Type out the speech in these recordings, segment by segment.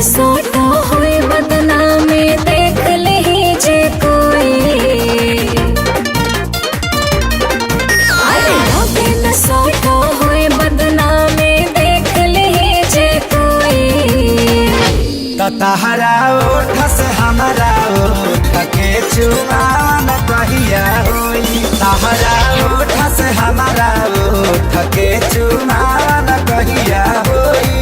सोटा हुई बदनामी देख लीजे कोई। अरे लगे न सोटा हुई बदनामी देख लीजे कोई। तहरा ओठ से हमारा ओठ के चुमान कहिया होई। तहरा ओठ से हमारा ओठ के चुमान कहिया होई।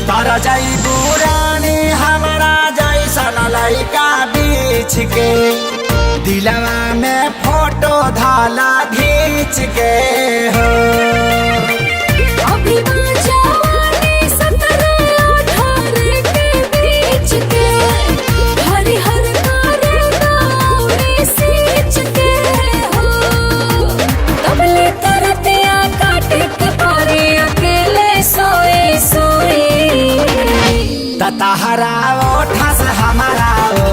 तारा जाई बुरानी हमारा जैसन लइका बीच के दिलवा में फोटो धाला खींच के हो। अभी जवानी 17-18 के बीच के हरिहर करे दौड़ी सींच के हो। तबले तरतिया काटे के पारे अकेले सोए सोए। तहरा ओठ से हमारा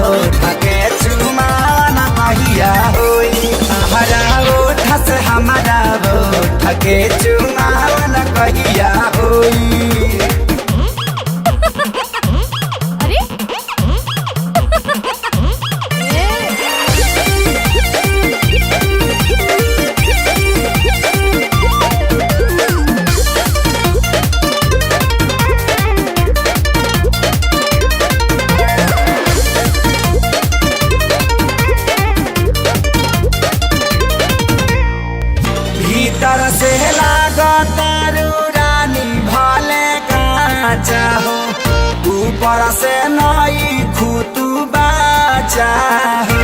ओठ के चुमान कहिया होई। तहरा ओठ से हमारा ओठ के चुमान कहिया होई। भीतर से लागतारू रानी भले काचा हो। ऊपर से नई खुतू बाचा हो।